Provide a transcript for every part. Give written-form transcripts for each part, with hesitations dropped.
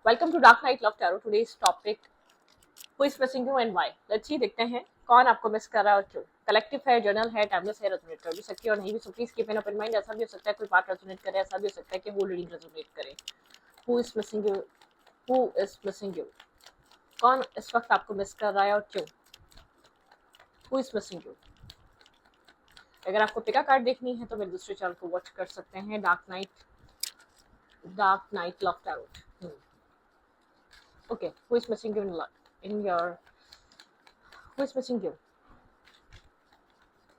Welcome to dark night love tarot. Today's topic who is missing you and why. Let's see, देखते हैं कौन आपको miss कर रहा है और क्यों। कलेक्टिव है, जर्नल है, टाइमलेस है, रेजोनेट कर भी सकती है और नहीं भी, so please keep an open mind. ऐसा भी हो सकता है कोई पार्ट रेजोनेट करे, ऐसा भी हो सकता है कि होल रीडिंग रेजोनेट करे। Who is missing you, who is missing you, कौन इस वक्त आपको मिस कर रहा है और क्यों। Who is missing you. अगर आपको पिका कार्ड देखनी है तो मेरे दूसरे चैनल को वॉच कर सकते हैं, dark night love tarot. Okay, who is missing you in your, who is missing you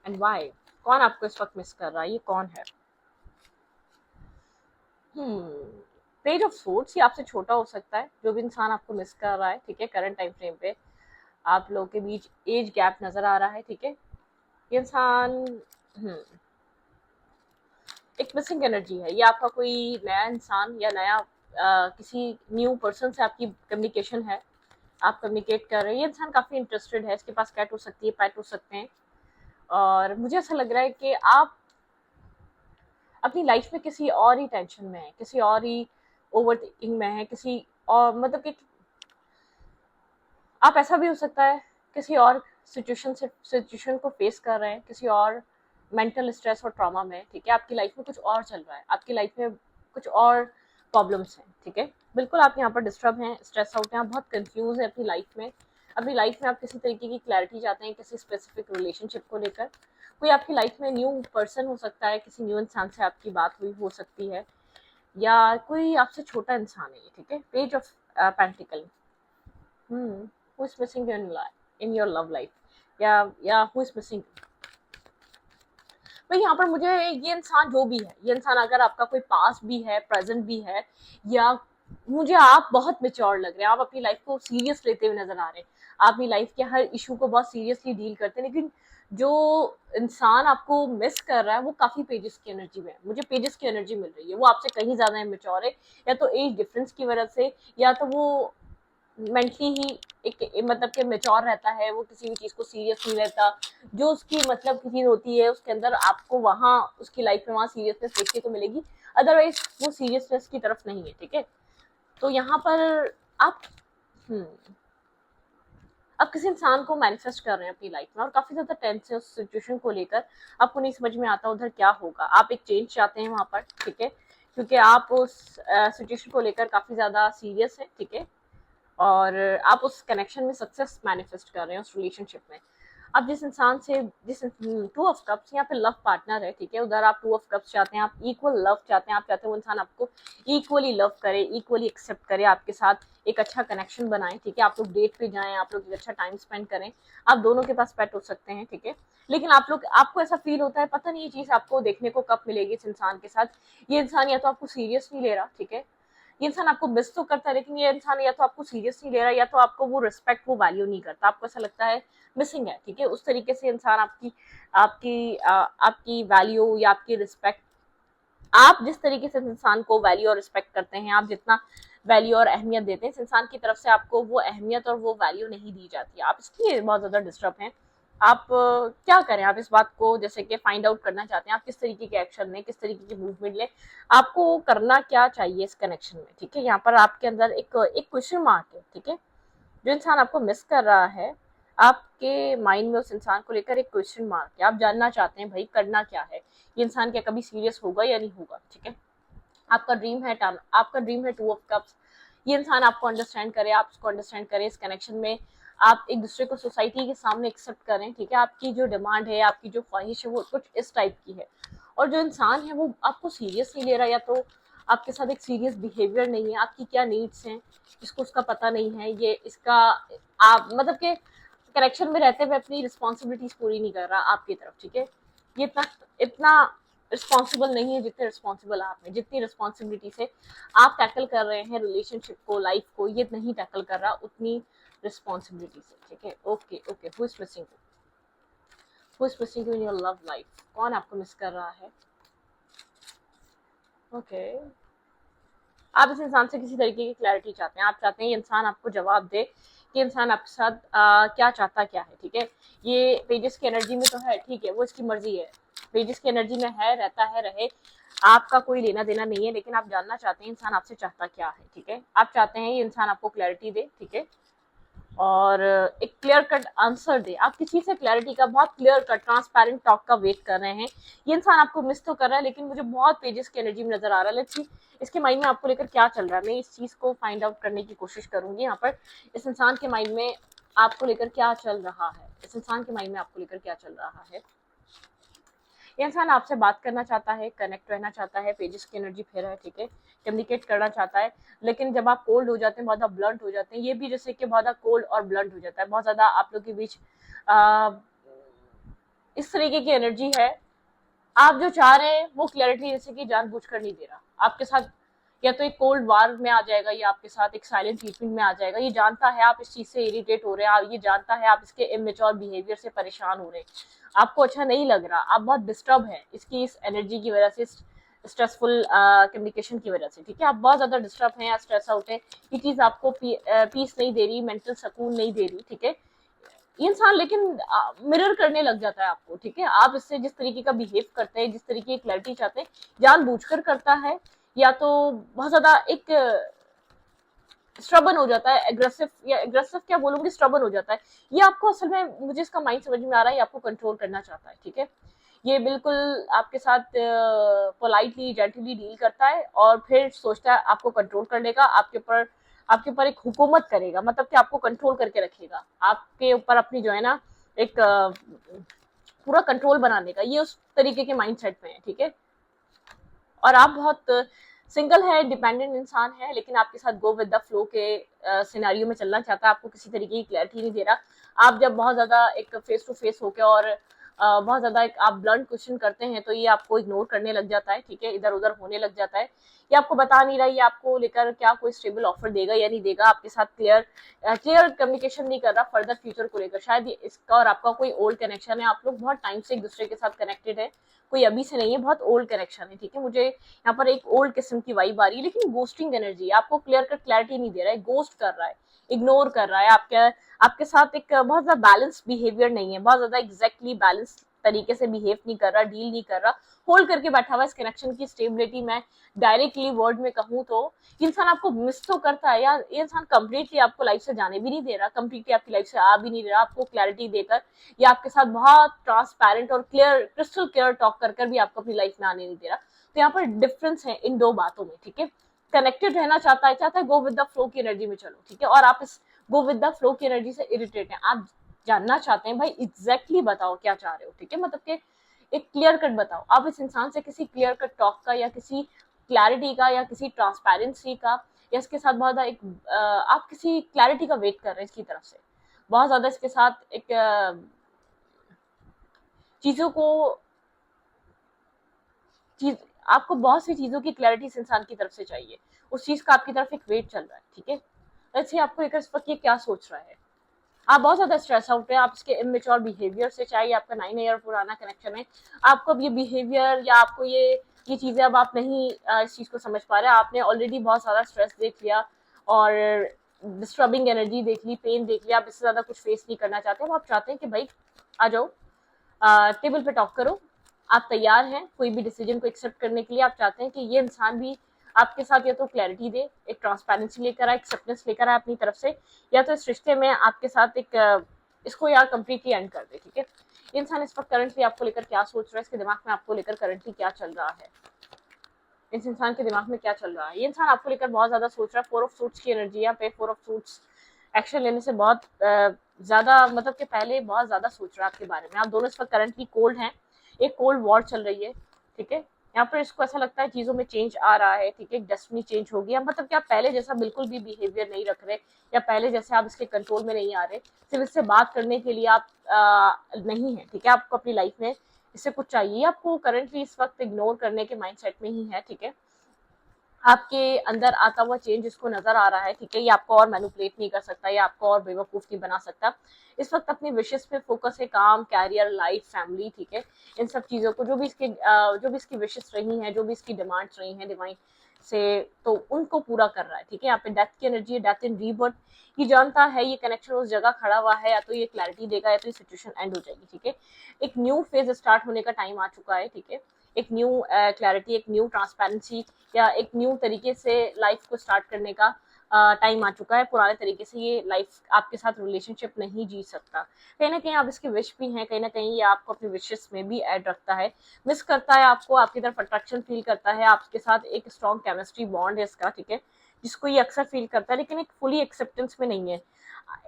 and why. कौन आपको इस वक्त मिस कर रहा है, ये कौन है। पेज ऑफ सोर्ड्स, ये आपसे छोटा हो सकता है। जो भी इंसान आपको मिस कर रहा है, ठीक है, करंट टाइम फ्रेम पे आप लोगों के बीच एज गैप नजर आ रहा है, ठीक है। ये इंसान एक मिसिंग एनर्जी है। ये आपका कोई नया इंसान या नया किसी न्यू पर्सन से आपकी कम्युनिकेशन है, आप कम्युनिकेट कर रहे हैं। ये इंसान काफी इंटरेस्टेड है, इसके पास कैट हो सकती है, पैट हो सकते हैं। और मुझे ऐसा लग रहा है कि आप अपनी लाइफ में किसी और ही टेंशन में है, किसी और ही ओवर थिंकिंग में है, किसी और मतलब कि आप, ऐसा भी हो सकता है किसी और सिचुएशन को फेस कर रहे हैं, किसी और मेंटल स्ट्रेस और ट्रॉमा में, ठीक है। आपकी लाइफ में कुछ और चल रहा है, आपकी लाइफ में कुछ और प्रॉब्लम्स हैं, ठीक है। बिल्कुल आप यहाँ पर डिस्टर्ब हैं, स्ट्रेस आउट हैं, आप बहुत कंफ्यूज हैं अपनी लाइफ में। अपनी लाइफ में आप किसी तरीके की क्लैरिटी चाहते हैं किसी स्पेसिफिक रिलेशनशिप को लेकर। कोई आपकी लाइफ में न्यू पर्सन हो सकता है, किसी न्यू इंसान से आपकी बात हुई हो सकती है, या कोई आपसे छोटा इंसान है, ठीक है। Page of pentacle, who is missing you in your love life, या who is missing। भाई यहाँ पर मुझे ये इंसान जो भी है, ये इंसान अगर आपका कोई पास भी है, प्रेजेंट भी है, या मुझे आप बहुत मेच्योर लग रहे हैं, आप अपनी लाइफ को सीरियस लेते हुए नजर आ रहे हैं, आप अपनी लाइफ के हर इशू को बहुत सीरियसली डील करते हैं। लेकिन जो इंसान आपको मिस कर रहा है वो काफी पेजेस की एनर्जी में है, मुझे पेजेस की एनर्जी मिल रही है। वो आपसे कहीं ज्यादा मेच्योर है, या तो एज डिफरेंस की वजह से, या तो वो मेंटली ही एक मतलब कि मेच्योर रहता है, वो किसी भी चीज को सीरियस नहीं रहता। जो उसकी मतलब की चीज होती है उसके अंदर आपको वहाँ उसकी लाइफ में वहाँ सीरियसनेस देखने को मिलेगी, अदरवाइज वो सीरियसनेस की तरफ नहीं है, ठीक है। तो यहाँ पर आप आप किसी इंसान को मैनिफेस्ट कर रहे हैं अपनी लाइफ में और काफी ज्यादा टेंस है उस सिचुएशन को लेकर। आपको नहीं समझ में आता उधर क्या होगा, आप एक चेंज चाहते हैं वहां पर, ठीक है, क्योंकि आप उस सिचुएशन को लेकर काफी ज्यादा सीरियस है, ठीक है। और आप उस कनेक्शन में सक्सेस मैनिफेस्ट कर रहे हैं, उस रिलेशनशिप में। अब जिस इंसान से, जिस टू ऑफ कप्स यहाँ पे लव पार्टनर है, ठीक है, उधर आप टू ऑफ कप्स चाहते हैं, आप इक्वल लव चाहते हैं, आप चाहते हैं वो इंसान आपको इक्वली लव करे, इक्वली एक्सेप्ट करे, आपके साथ एक अच्छा कनेक्शन बनाए, ठीक है। आप लोग डेट पे जाएं, आप लोग एक अच्छा टाइम स्पेंड करें, आप दोनों के पास पेट हो सकते हैं, ठीक है। लेकिन आप लोग, आपको ऐसा फील होता है पता नहीं ये चीज आपको देखने को कब मिलेगी इस इंसान के साथ। ये इंसान या तो आपको सीरियस नहीं ले रहा, ठीक है, ये इंसान आपको मिस तो करता है, लेकिन ये इंसान या तो आपको सीरियस नहीं ले रहा, या तो आपको वो रिस्पेक्ट, वो वैल्यू नहीं करता, आपको ऐसा लगता है मिसिंग है, ठीक है। उस तरीके से इंसान आपकी आपकी वैल्यू या आपकी रिस्पेक्ट, आप जिस तरीके से इंसान को वैल्यू और रिस्पेक्ट करते हैं, आप जितना वैल्यू और अहमियत देते हैं, इस इंसान की तरफ से आपको वो अहमियत और वो वैल्यू नहीं दी जाती है। आप इसलिए बहुत ज्यादा डिस्टर्ब हैं। आप क्या करें, आप इस बात को जैसे कि फाइंड आउट करना चाहते हैं, आप किस तरीके के एक्शन लें, किस तरीके की मूवमेंट लें, आपको करना क्या चाहिए इस कनेक्शन में, ठीक है। यहाँ पर आपके अंदर एक क्वेश्चन मार्क है, ठीक है। जो इंसान आपको मिस कर रहा है, आपके माइंड में उस इंसान को लेकर एक क्वेश्चन मार्क है, आप जानना चाहते हैं भाई करना क्या है, ये इंसान क्या कभी सीरियस होगा या नहीं होगा, ठीक है। आपका ड्रीम है टू ऑफ कप्स। ये इंसान आपको अंडरस्टैंड करे, आप उसको अंडरस्टैंड करें, इस कनेक्शन में आप एक दूसरे को सोसाइटी के सामने एक्सेप्ट करें, ठीक है। आपकी जो डिमांड है, आपकी जो ख्वाहिश है, वो कुछ इस टाइप की है। और जो इंसान है वो आपको सीरियस नहीं ले रहा, या तो आपके साथ एक सीरियस बिहेवियर नहीं है, आपकी क्या नीड्स हैं इसको उसका पता नहीं है, ये इसका आप मतलब के कनेक्शन में रहते हुए अपनी रिस्पॉन्सिबिलिटीज पूरी नहीं कर रहा आपकी तरफ, ठीक है। ये इतना इतना रिस्पॉन्सिबल नहीं है जितने रिस्पॉन्सिबल आप हैं, जितनी रिस्पॉन्सिबिलिटी से आप टैकल कर रहे हैं रिलेशनशिप को, लाइफ को, ये नहीं टैकल कर रहा उतनी रिस्पॉन्सिबिलिटी से, ठीक है। Okay okay, who is missing you, who is missing you in your love life, कौन आपको मिस कर रहा है। ओके, आप इस इंसान से किसी तरीके की क्लैरिटी चाहते हैं, आप चाहते हैं ये इंसान आपको जवाब दे कि इंसान आपके साथ क्या चाहता क्या है, ठीक है। ये पेजेस की एनर्जी में तो है, ठीक है, वो इसकी मर्जी है, पेजेस की एनर्जी में है, रहता है, रहे, आपका कोई लेना देना नहीं है, लेकिन आप जानना चाहते हैं इंसान आपसे चाहता क्या है, ठीक है। आप चाहते हैं ये इंसान आपको क्लैरिटी दे, ठीक है, और एक क्लियर कट आंसर दे। आप किसी से क्लैरिटी का, बहुत क्लियर कट ट्रांसपेरेंट टॉक का वेट कर रहे हैं। ये इंसान आपको मिस तो कर रहा है, लेकिन मुझे बहुत पेजेस की एनर्जी में नजर आ रहा है। लेट्स सी इसके माइंड में आपको लेकर क्या चल रहा है, मैं इस चीज को फाइंड आउट करने की कोशिश करूंगी यहाँ पर। इस इंसान के माइंड में आपको लेकर क्या चल रहा है, इस इंसान के माइंड में आपको लेकर क्या चल रहा है। ये इंसान आपसे बात करना चाहता है, कनेक्ट रहना चाहता है, पेजेस की एनर्जी फिर है, ठीक है, कम्युनिकेट करना चाहता है। लेकिन जब आप कोल्ड हो जाते हैं, बहुत ज़्यादा ब्लंट हो जाते हैं, ये भी जैसे कि बहुत ज़्यादा कोल्ड और ब्लंट हो जाता है, बहुत ज़्यादा आप लोग के बीच आ, इस तरीके की एनर्जी है। आप जो चाह रहे हैं वो क्लैरिटी जैसे कि जानबूझकर नहीं दे रहा आपके साथ, या तो एक कोल्ड वार में आ जाएगा, या आपके साथ एक साइलेंट ट्रीटमेंट में आ जाएगा। ये जानता है आप इस चीज से इरिटेट हो रहे हैं, ये जानता है आप इसके इमेच्योर बिहेवियर से परेशान हो रहे हैं, आपको अच्छा नहीं लग रहा, आप बहुत डिस्टर्ब है इसकी इस एनर्जी की वजह से, स्ट्रेसफुल कम्युनिकेशन की वजह से, ठीक है। आप बहुत ज्यादा डिस्टर्ब हैं या स्ट्रेस आउट है, ये चीज आपको पीस नहीं दे रही, मेंटल सुकून नहीं दे रही, ठीक है। ये इंसान लेकिन मिरर करने लग जाता है आपको, ठीक है। आप इससे जिस तरीके का बिहेव करते हैं, जिस तरीके की क्लैरिटी चाहते हैं, जानबूझकर करता है, या तो बहुत ज्यादा एक स्ट्रबन हो जाता है, एग्रेसिव, या एग्रेसिव क्या बोलूंगी, स्ट्रबन हो जाता है। ये आपको असल में, मुझे इसका माइंड समझ में आ रहा है, ये आपको कंट्रोल करना चाहता है, ठीक है। ये बिल्कुल आपके साथ पोलाइटली जेंटली डील करता है, और फिर सोचता है आपको कंट्रोल कर लेगा, आपके ऊपर एक हुकूमत करेगा, मतलब कि आपको कंट्रोल करके रखेगा, आपके ऊपर अपनी जो है ना एक पूरा कंट्रोल बनाने का, ये उस तरीके के माइंडसेट में है, ठीक है। और आप बहुत सिंगल है, डिपेंडेंट इंसान है, लेकिन आपके साथ गो विद द फ्लो के सिनेरियो में चलना चाहता है, आपको किसी तरीके की क्लैरिटी नहीं दे रहा। आप जब बहुत ज्यादा एक फेस टू फेस होकर और बहुत ज्यादा एक आप ब्लंट क्वेश्चन करते हैं, तो ये आपको इग्नोर करने लग जाता है, ठीक है, इधर उधर होने लग जाता है। ये आपको बता नहीं रहा, ये आपको लेकर क्या कोई स्टेबल ऑफर देगा या नहीं देगा, आपके साथ क्लियर कम्युनिकेशन नहीं कर रहा फर्दर फ्यूचर को लेकर। शायद इसका और आपका कोई ओल्ड कनेक्शन है, आप लोग बहुत टाइम से एक दूसरे के साथ कनेक्टेड है, कोई अभी से नहीं है, बहुत ओल्ड कनेक्शन है, ठीक है। मुझे यहाँ पर एक ओल्ड किस्म की वाइब आ रही है, लेकिन गोस्टिंग एनर्जी, आपको क्लियर कट क्लैरिटी नहीं दे रहा है, गोस्ट कर रहा है, इग्नोर कर रहा है, आपके साथ एक बहुत ज्यादा बैलेंस बिहेवियर नहीं है, बहुत ज्यादा एग्जैक्टली बैलेंस तरीके से बिहेव नहीं कर रहा, डील नहीं कर रहा, होल्ड करके बैठा हुआ। इस कनेक्शन की स्टेबिलिटी में डायरेक्टली वर्ड में कहूँ तो इंसान आपको मिस तो करता है, या ये इंसान कंप्लीटली आपको लाइफ से जाने भी नहीं दे रहा, कंप्लीटली आपकी लाइफ से आ भी नहीं रहा, आपको क्लैरिटी देकर, या आपके साथ बहुत ट्रांसपेरेंट और क्लियर, क्रिस्टल क्लियर टॉक कर भी आपको अपनी लाइफ में आने नहीं दे रहा। तो यहाँ पर डिफरेंस है इन दो बातों में, ठीक है। कनेक्टेड रहना चाहता है गो विद द फ्लो की एनर्जी में चलो, ठीक है, और आप इस गो विद द फ्लो की एनर्जी से इरिटेट है, आप जानना चाहते हैं भाई एग्जैक्टली बताओ क्या चाह रहे हो, ठीक है, मतलब कि एक क्लियर कट बताओ। आप इस इंसान से किसी क्लियर कट टॉक का, या किसी क्लैरिटी का, या किसी ट्रांसपेरेंसी का, या इसके साथ बहुत ज्यादा एक आप किसी क्लैरिटी का वेट कर रहे हैं इसकी तरफ से, बहुत ज्यादा इसके साथ एक चीजों को चीज आपको बहुत सी चीजों की क्लैरिटी इस इंसान की तरफ से चाहिए, उस चीज का आपकी तरफ एक वेट चल रहा है, ठीक है। ऐसे आपको एक इस वक्त ये क्या सोच रहा है, आप बहुत ज्यादा स्ट्रेस आउट है, आप इसके इमेच्योर बिहेवियर से, चाहे आपका 9 ईयर पुराना कनेक्शन है, आपको अब ये बिहेवियर या आपको ये चीजें अब आप नहीं इस चीज को समझ पा रहे, आपने ऑलरेडी बहुत सारा स्ट्रेस देख लिया, और डिस्टर्बिंग एनर्जी देख ली, पेन देख लिया, आप इससे ज्यादा कुछ फेस नहीं करना चाहते, आप चाहते हैं कि भाई आ जाओ, टेबल पे टॉक करो, आप तैयार हैं कोई भी डिसीजन को एक्सेप्ट करने के लिए। आप चाहते हैं कि ये इंसान भी आपके साथ या तो क्लैरिटी दे, एक ट्रांसपेरेंसी लेकर आए, एक्सेप्टेंस लेकर आए अपनी तरफ से, या तो इस रिश्ते में आपके साथ एक इसको यार कंप्लीटली एंड कर दे, ठीक है। इंसान इस वक्त करंटली आपको लेकर क्या सोच रहा है, इसके दिमाग में आपको लेकर करंटली क्या चल रहा है, इस इंसान के दिमाग में क्या चल रहा है। ये इंसान आपको लेकर बहुत ज्यादा सोच रहा है, 4 ऑफ सूट्स की एनर्जी है पे, 4 ऑफ सूट्स एक्शन लेने से बहुत ज्यादा, मतलब कि पहले बहुत ज्यादा सोच रहा है आपके बारे में। आप दोनों इस वक्त करंटली कोल्ड हैं, एक कोल्ड वॉर चल रही है, ठीक है। यहाँ पर इसको ऐसा लगता है चीजों में चेंज आ रहा है, ठीक है, डेस्टिनी चेंज होगी, या मतलब कि आप पहले जैसा बिल्कुल भी बिहेवियर नहीं रख रहे, या पहले जैसे आप इसके कंट्रोल में नहीं आ रहे, सिर्फ इससे बात करने के लिए आप नहीं है, ठीक है, आपको अपनी लाइफ में इससे कुछ चाहिए, आपको करंटली इस वक्त इग्नोर करने के माइंडसेट में ही है, ठीक है। आपके अंदर आता हुआ चेंज इसको नजर आ रहा है, ठीक है, ये आपको और मैनिपुलेट नहीं कर सकता, या आपको और बेवकूफ नहीं बना सकता। इस वक्त अपनी विशेष पे फोकस है, काम, कैरियर, लाइफ, फैमिली, ठीक है, इन सब चीजों को, जो भी इसकी विशेष रही हैं, जो भी इसकी डिमांड्स रही हैं डिवाइन से, तो उनको पूरा कर रहा है, ठीक है। यहाँ पे डेथ की एनर्जी है, डेथ इन रीबर्थ। ये जानता है ये कनेक्शन उस जगह खड़ा हुआ है, या तो ये क्लैरिटी देगा या तो ये सिचुएशन एंड हो जाएगी, ठीक है। एक न्यू फेज स्टार्ट होने का टाइम आ चुका है, ठीक है। एक न्यू क्लैरिटी, एक न्यू ट्रांसपेरेंसी, या एक न्यू तरीके से लाइफ को स्टार्ट करने का टाइम आ चुका है। पुराने तरीके से ये लाइफ आपके साथ रिलेशनशिप नहीं जी सकता। कहीं ना कहीं आप इसके विश भी हैं, कहीं ना कहीं ये आपको अपने विशेस में भी ऐड रखता है, मिस करता है आपको, आपकी तरफ अट्रैक्शन फील करता है, आपके साथ एक स्ट्रॉन्ग केमिस्ट्री बॉन्ड है इसका, ठीक है, जिसको ये अक्सर फील करता है, लेकिन एक फुली एक्सेप्टेंस में नहीं है,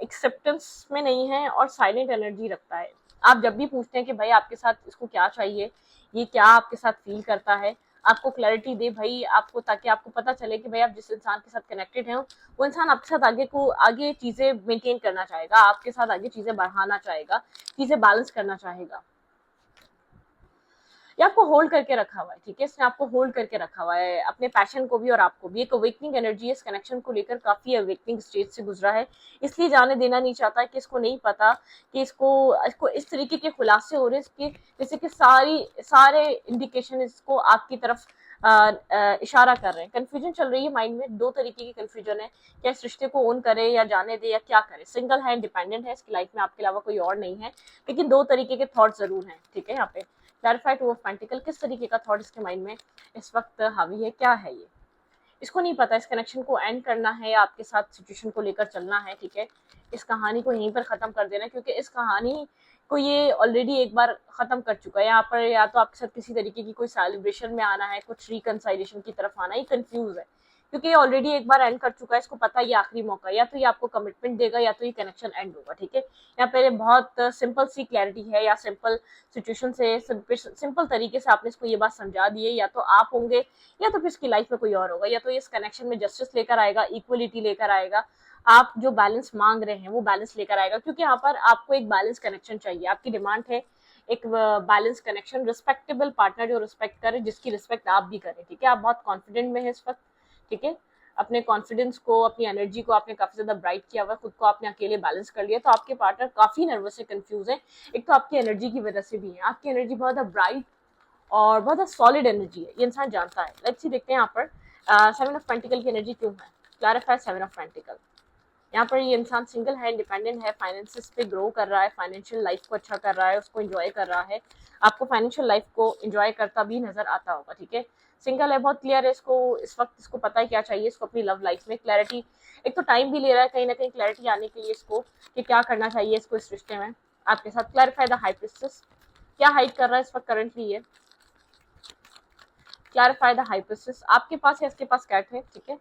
एक्सेप्टेंस में नहीं है, और साइलेंट एनर्जी रखता है। आप जब भी पूछते हैं कि भाई आपके साथ इसको क्या चाहिए, ये क्या आपके साथ फील करता है, आपको क्लैरिटी दे भाई आपको, ताकि आपको पता चले कि भाई आप जिस इंसान के साथ कनेक्टेड हैं वो इंसान आपके साथ आगे चीजें मेंटेन करना चाहेगा, आपके साथ आगे चीजें बढ़ाना चाहेगा, चीजें बैलेंस करना चाहेगा। ये आपको होल्ड करके रखा हुआ है, ठीक है, इसने आपको होल्ड करके रखा हुआ है, अपने पैशन को भी और आपको भी। एक अवेकनिंग एनर्जी इस कनेक्शन को लेकर काफी अवेकनिंग स्टेज से गुजरा है, इसलिए जाने देना नहीं चाहता कि इसको नहीं पता कि इसको इस तरीके के खुलासे हो रहे हैं, जैसे कि सारे इंडिकेशन इसको आपकी तरफ इशारा कर रहे हैं। कंफ्यूजन चल रही है माइंड में, दो तरीके की कंफ्यूजन है, क्या इस रिश्ते को ओन करे या जाने दे या क्या करे। सिंगल है, इंडिपेंडेंट है, इसकी लाइफ में आपके अलावा कोई और नहीं है, लेकिन दो तरीके के थॉट जरूर हैं, ठीक है। यहाँ पे क्लैरिफाई टू ऑफ पेंटिकल, किस तरीके का थॉट इसके माइंड में इस वक्त हावी है, क्या है ये, इसको नहीं पता। इस कनेक्शन को एंड करना है या आपके साथ सिचुएशन को लेकर चलना है, ठीक है, इस कहानी को यहीं पर खत्म कर देना है, क्योंकि इस कहानी को ये ऑलरेडी एक बार खत्म कर चुका है। यहाँ पर या तो आपके साथ किसी तरीके की कोई सेलिब्रेशन में आना है, कुछ रिकनसाइलेशन की तरफ आना है, ये कंफ्यूज है, क्योंकि ये ऑलरेडी एक बार एंड कर चुका है, इसको पता है ये आखिरी मौका है, या तो ये आपको कमिटमेंट देगा या तो ये कनेक्शन एंड होगा, ठीक है। यहाँ पे बहुत सिंपल सी क्लैरिटी है, या सिंपल सिचुएशन से सिंपल तरीके से आपने इसको ये बात समझा दी है, या तो आप होंगे या तो फिर इसकी लाइफ में कोई और होगा, या तो इस कनेक्शन में जस्टिस लेकर आएगा, इक्वलिटी लेकर आएगा, आप जो बैलेंस मांग रहे हैं वो बैलेंस लेकर आएगा, क्योंकि यहाँ पर आपको एक बैलेंस कनेक्शन चाहिए, आपकी डिमांड है एक बैलेंस कनेक्शन, रिस्पेक्टेबल पार्टनर जो रिस्पेक्ट करे, जिसकी रिस्पेक्ट आप भी करें, ठीक है। आप बहुत कॉन्फिडेंट में है इस वक्त, ठीक है, अपने कॉन्फिडेंस को, अपनी एनर्जी को आपने काफी ज्यादा ब्राइट किया हुआ है, खुद को आपने अकेले बैलेंस कर लिया, तो आपके पार्टनर काफी नर्वस है, कंफ्यूज है। एक तो आपकी एनर्जी की वजह से भी है, आपकी एनर्जी बहुत ज्यादा ब्राइट और बहुत ज्यादा सॉलिड एनर्जी है, ये इंसान जानता है। लेट्स सी देखते हैं यहाँ पर सेवन ऑफ पेंटिकल की एनर्जी क्यों है। Clarify seven of pentacle. यहाँ पर ये इंसान सिंगल है, इंडिपेंडेंट है, फाइनेंसिस पे ग्रो कर रहा है, फाइनेंशियल लाइफ को अच्छा कर रहा है, उसको एंजॉय कर रहा है, आपको फाइनेंशियल लाइफ को एंजॉय करता भी नजर आता होगा, ठीक है। सिंगल है, बहुत क्लियर है इसको, इस वक्त इसको पता है क्या चाहिए इसको अपनी लव लाइफ में। क्लैरिटी, एक तो टाइम भी ले रहा है कहीं ना कहीं क्लैरिटी आने के लिए इसको, कि क्या करना चाहिए इसको इस रिश्ते में आपके साथ। क्लैरिफाई द हाई प्रिस्टेस, क्या हाइड कर रहा है इस वक्त करंटली ये। क्लैरिफाई द हाई प्रिस्टेस, आपके पास है, इसके पास कैट है, ठीक है।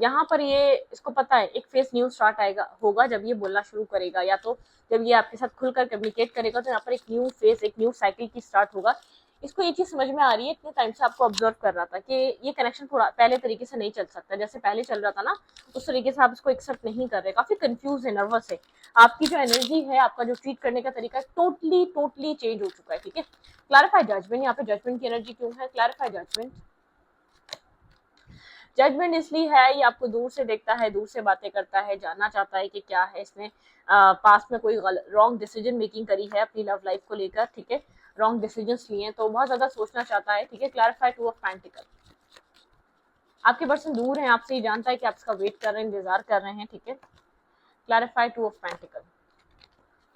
यहाँ पर ये इसको पता है एक फेस न्यू स्टार्ट आएगा होगा जब ये बोलना शुरू करेगा, या तो जब ये आपके साथ खुलकर कम्युनिकेट करेगा, तो यहाँ पर एक न्यू फेस, एक न्यू साइकिल की स्टार्ट होगा। इसको ये चीज समझ में आ रही है, इतने टाइम से आपको ऑब्जर्व कर रहा था कि ये कनेक्शन थोड़ा पहले तरीके से नहीं चल सकता, जैसे पहले चल रहा था ना उस तरीके से आप इसको एक्सेप्ट नहीं कर रहे, काफी कंफ्यूज है, नर्वस है। आपकी जो एनर्जी है, आपका जो ट्रीट करने का तरीका है, टोटली टोटली चेंज हो चुका है, ठीक है। क्लैरिफाई जजमेंट, यहाँ पे जजमेंट की एनर्जी क्यों है। क्लैरिफाई जजमेंट, जजमेंट इसलिए है, ये आपको दूर से देखता है, दूर से बातें करता है, जानना चाहता है कि क्या है इसने पास्ट में कोई रॉन्ग डिसीजन मेकिंग करी है अपनी लव लाइफ को लेकर, ठीक है, रॉन्ग डिसीजंस लिए हैं, तो बहुत ज्यादा सोचना चाहता है, ठीक है। क्लैरिफाई टू ऑफ पेंटिकल, आपके पर्सन दूर है आपसे, ये जानता है कि आप इसका वेट कर रहे हैं, इंतजार कर रहे हैं, ठीक है। Clarify two of pentacle,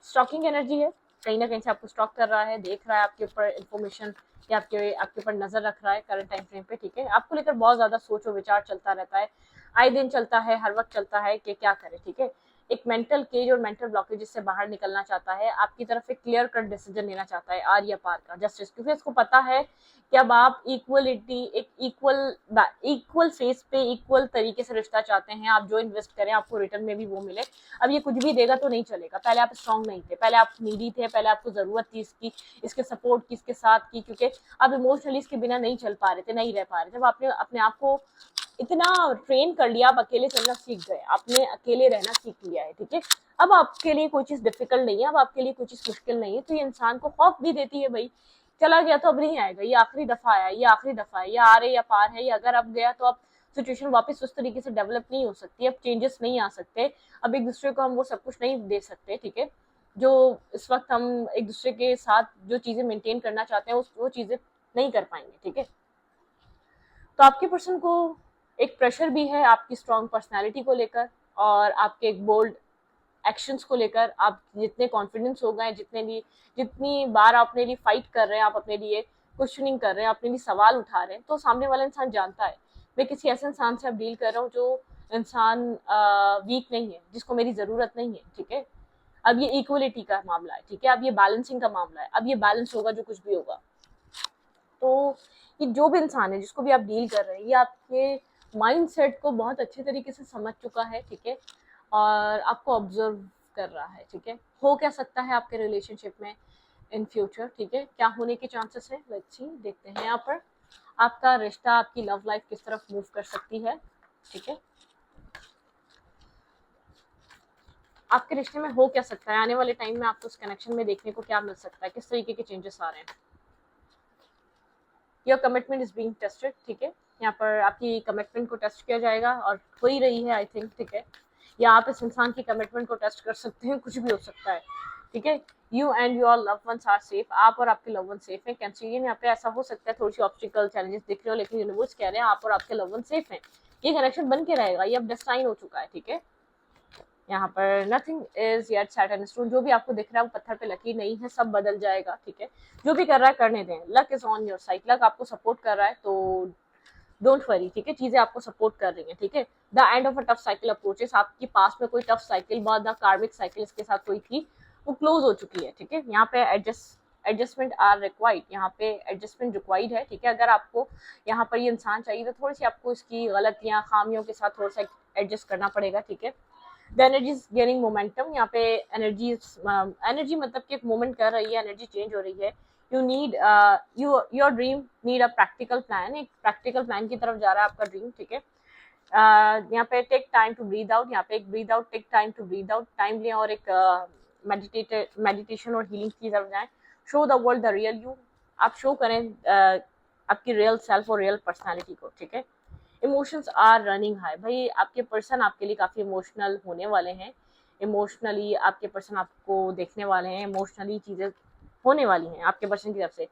stalking energy है, कहीं ना कहीं से आपको स्टॉक कर रहा है, देख रहा है आपके ऊपर इन्फॉर्मेशन, या आपके ऊपर नजर रख रहा है करंट टाइम फ्रेम पे, ठीक है। आपको लेकर बहुत ज्यादा सोच और विचार चलता रहता है, आए दिन चलता है, हर वक्त चलता है कि क्या करे, ठीक है। एक मेंटल केज और मेंटल ब्लॉकेज से बाहर निकलना चाहता है, आपकी तरफ एक क्लियर कट डिसीजन लेना चाहता है, आर या पार का जस्टिस, क्योंकि इसको पता है कि अब आप इक्वलिटी, एक इक्वल फेस पे इक्वल तरीके से रिश्ता चाहते हैं, आप जो इन्वेस्ट करें आपको रिटर्न में भी वो मिले। अब ये कुछ भी देगा तो नहीं चलेगा, पहले आप स्ट्रांग नहीं थे, पहले आप नीडी थे, पहले आपको जरूरत थी इसकी, इसके सपोर्ट की, इसके साथ की, क्योंकि आप इमोशनली इसके बिना नहीं चल पा रहे थे, नहीं रह पा रहे थे। जब आपने अपने आप को इतना ट्रेन कर लिया, आप अकेले चलना सीख गए, आपने अकेले रहना सीख लिया है, ठीक है। अब आपके लिए कोई चीज डिफिकल्ट नहीं है, अब आपके लिए कोई चीज मुश्किल नहीं है, तो ये इंसान को खौफ भी देती है, भाई चला गया तो अब नहीं आएगा, ये आखिरी दफा आया, ये आखिरी दफा है, ये आ रहे या पार है, या अगर अब गया तो अब सिचुएशन वापस उस तरीके से डेवलप नहीं हो सकती, अब चेंजेस नहीं आ सकते, अब एक दूसरे को हम वो सब कुछ नहीं दे सकते, ठीक है। जो इस वक्त हम एक दूसरे के साथ जो चीजें मेंटेन करना चाहते हैं वो चीजें नहीं कर पाएंगे, ठीक है। तो आपके पर्सन को एक प्रेशर भी है आपकी स्ट्रॉन्ग पर्सनैलिटी को लेकर और आपके एक बोल्ड एक्शंस को लेकर। आप जितने कॉन्फिडेंस हो गए, जितनी बार अपने लिए फाइट कर रहे हैं, आप अपने लिए क्वेश्चनिंग कर रहे हैं, अपने लिए सवाल उठा रहे हैं, तो सामने वाला इंसान जानता है मैं किसी ऐसे इंसान से अब डील कर रहा हूँ जो इंसान वीक नहीं है, जिसको मेरी जरूरत नहीं है। ठीक है, अब ये इक्वलिटी का मामला है। ठीक है, अब ये बैलेंसिंग का मामला है। अब ये बैलेंस होगा जो कुछ भी होगा। तो ये जो भी इंसान है जिसको भी आप डील कर रहे हैं, ये आपके माइंडसेट को बहुत अच्छे तरीके से समझ चुका है। ठीक है, और आपको ऑब्जर्व कर रहा है। ठीक है, हो क्या सकता है आपके रिलेशनशिप में इन फ्यूचर। ठीक है, क्या होने के चांसेस है, लेट्स सी, देखते हैं यहाँ पर आपका रिश्ता, आपकी लव लाइफ किस तरफ मूव कर सकती है। ठीक है, आपके रिश्ते में हो क्या सकता है, आने वाले टाइम में आपको उस कनेक्शन में देखने को क्या मिल सकता है, किस तरीके के चेंजेस आ रहे हैं। Your commitment is being tested. ठीक है, यहाँ पर आपकी कमिटमेंट को टेस्ट किया जाएगा और हो ही रही है, आई थिंक। ठीक है, या आप इस इंसान की कमिटमेंट को टेस्ट कर सकते हैं, कुछ भी हो सकता है। ठीक है, you and your love ones are safe. आप और आपके लव वन सेफ हैं। कैंसिलियन यहाँ पे ऐसा हो सकता है थोड़ी सी ऑब्स्टिकल चैलेंजेस दिख रहे हो, लेकिन यूनिवर्स कह रहे हैं आप और आपके लव वन सेफ हैं। ये कनेक्शन बन के रहेगा, ये अब डेस्टाइन हो चुका है। ठीक है, यहाँ पर nothing is yet set in stone. जो भी आपको दिख रहा है वो पत्थर पे लकीर नहीं है, सब बदल जाएगा। ठीक है, जो भी कर रहा है करने दें। Luck is on your side, luck आपको सपोर्ट कर रहा है, तो डोंट वरी। ठीक है, चीजें आपको सपोर्ट कर रही हैं। ठीक है, the end of a tough cycle approaches. आपके पास में कोई टफ साइकिल, बहुत द कार्मिक साइकिल इसके साथ कोई थी, वो क्लोज हो चुकी है। ठीक है, यहाँ पे एडजस्टमेंट आर रिक्वायर्ड, यहाँ पे एडजस्टमेंट रिक्वायर्ड है। ठीक है, अगर आपको यहाँ पर ये इंसान चाहिए तो थोड़ी सी आपको इसकी गलतियां, खामियों के साथ थोड़ा सा एडजस्ट करना पड़ेगा। ठीक है, the energy is gaining momentum. यहाँ पे एनर्जी मतलब कि एक मोमेंट कर रही है, एनर्जी चेंज हो रही है। You need your dream need a practical plan. एक प्रैक्टिकल प्लान की तरफ जा रहा है आपका ड्रीम। ठीक है, यहाँ पे take time to breathe out. यहाँ पे एक breathe out, take time to breathe out, time लें और एक मेडिटेशन और हीलिंग की तरफ जाएं। Show the world the real you. आप शो करें आपकी रियल सेल्फ और रियल पर्सनैलिटी को। ठीक है, इमोशंस आर रनिंग हाई। भाई आपके पर्सन आपके लिए काफ़ी इमोशनल होने वाले हैं। इमोशनली आपके पर्सन आपको देखने वाले हैं, इमोशनली चीज़ें होने वाली हैं आपके पर्सन की तरफ से।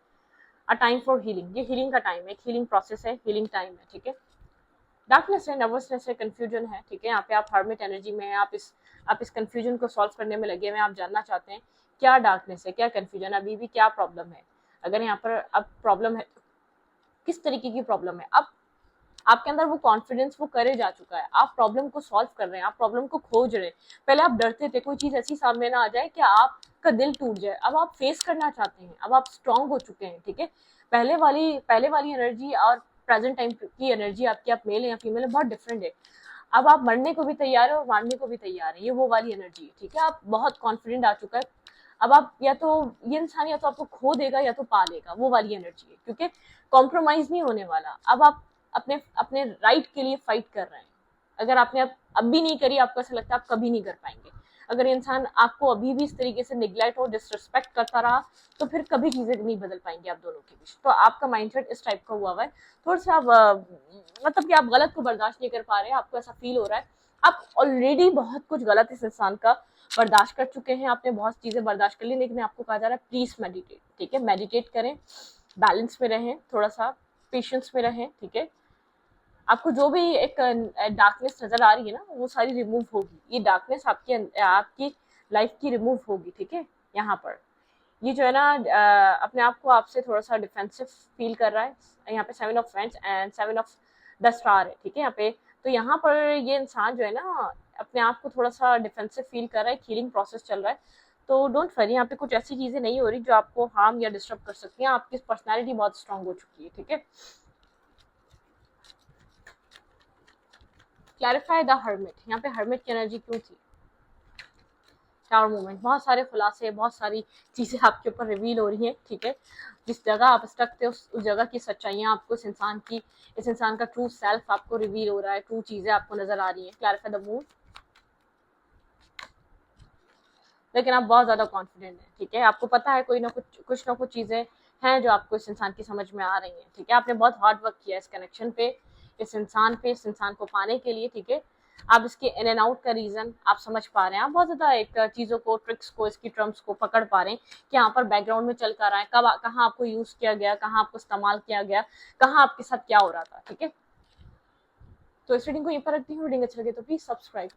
अ टाइम फॉर हीलिंग, ये हीलिंग का टाइम है, एक हीलिंग प्रोसेस है, हीलिंग टाइम है। ठीक है, डार्कनेस है, नर्वसनेस है, कंफ्यूजन है। ठीक है, यहाँ पे आप हर्मिट एनर्जी में हैं, आप इस कंफ्यूजन को सॉल्व करने में लगे हुए हैं। आप जानना चाहते हैं क्या डार्कनेस है, क्या कंफ्यूजन है, अभी भी क्या प्रॉब्लम है। अगर यहाँ पर अब प्रॉब्लम है, किस तरीके की प्रॉब्लम है, अब आपके अंदर वो कॉन्फिडेंस वो करे जा चुका है। आप प्रॉब्लम को सॉल्व कर रहे हैं, आप प्रॉब्लम को खोज रहे हैं। पहले आप डरते थे कोई चीज ऐसी सामने ना आ जाए कि आपका दिल टूट जाए, अब आप फेस करना चाहते हैं, अब आप स्ट्रांग हो चुके हैं। ठीक है, पहले वाली एनर्जी और प्रेजेंट टाइम की एनर्जी आपकी, आप मेल या फीमेल है, बहुत डिफरेंट है। अब आप मरने को भी तैयार है और मारने को भी तैयार है, ये वो वाली एनर्जी है। ठीक है, आप बहुत कॉन्फिडेंट आ चुका है। अब आप या तो ये इंसान या तो आपको खो देगा या तो पा लेगा, वो वाली एनर्जी है। क्योंकि कॉम्प्रोमाइज नहीं होने वाला। अब आप अपने अपने राइट के लिए फाइट कर रहे हैं। अगर आपने अब भी नहीं करी, आपको ऐसा लगता है आप कभी नहीं कर पाएंगे। अगर इंसान आपको अभी भी इस तरीके से निग्लेक्ट और डिसरिस्पेक्ट करता रहा, तो फिर कभी चीजें नहीं बदल पाएंगी आप दोनों के बीच। तो आपका माइंडसेट इस टाइप का हुआ है, थोड़ा सा आप मतलब कि आप गलत को बर्दाश्त नहीं कर पा रहे हैं, आपको ऐसा फील हो रहा है। आप ऑलरेडी बहुत कुछ गलत इस इंसान का बर्दाश्त कर चुके हैं, आपने बहुत चीजें बर्दाश्त कर ली, लेकिन आपको कहा जा रहा है प्लीज मेडिटेट। ठीक है, मेडिटेट करें, बैलेंस में रहें, थोड़ा सा पेशेंस में रहें। ठीक है, आपको जो भी एक डार्कनेस नजर आ रही है ना, वो सारी रिमूव होगी। ये डार्कनेस आपकी लाइफ की रिमूव होगी। ठीक है, यहाँ पर ये जो है ना अपने आप को आपसे थोड़ा सा डिफेंसिव फील कर रहा है। यहाँ पे 7 of friends and 7 of the star है। ठीक है, यहाँ पे तो यहाँ पर ये इंसान जो है ना अपने आप को थोड़ा सा डिफेंसिव फील कर रहा है, हीलिंग प्रोसेस चल रहा है। तो डोंट वरी, यहाँ पे कुछ ऐसी चीजें नहीं हो रही जो आपको हार्म या डिस्टर्ब कर सकती हैं। आपकी पर्सनैलिटी बहुत स्ट्रांग हो चुकी है। ठीक है, क्लैरिफाई द हर्मिट। यहाँ पे हर्मिट की एनर्जी क्यों थी, टावर मूवमेंट, बहुत सारे खुलासे, बहुत सारी चीजें आपके ऊपर रिवील हो रही हैं। ठीक है, जिस जगह आप स्टक थे उस जगह की सच्चाइयां आपको इस इंसान का ट्रू सेल्फ आपको रिवील हो रहा है, ट्रू चीजें आपको नजर आ रही हैं। क्लैरिफाई द मूड, लेकिन आप बहुत ज्यादा कॉन्फिडेंट हैं। ठीक है, आपको पता है कोई ना कुछ ना कुछ चीजें हैं जो आपको इस इंसान की समझ में आ रही हैं। ठीक है, आपने बहुत हार्ड वर्क किया इस कनेक्शन पे, इस इंसान को पाने के लिए। ठीक है, आप इसके इन एंड आउट का रीजन आप समझ पा रहे हैं, आप बहुत ज्यादा एक चीजों को, ट्रिक्स को, इसकी ट्रम्स को पकड़ पा रहे हैं कि यहाँ पर बैकग्राउंड में चल कर रहा है, कब कहाँ आपको यूज किया गया, कहाँ आपको इस्तेमाल किया गया, कहाँ आपके साथ क्या हो रहा था। ठीक है, तो इस रीडिंग को यहीं पर रखती हूँ। रीडिंग अच्छी लगे तो प्लीज सब्सक्राइब।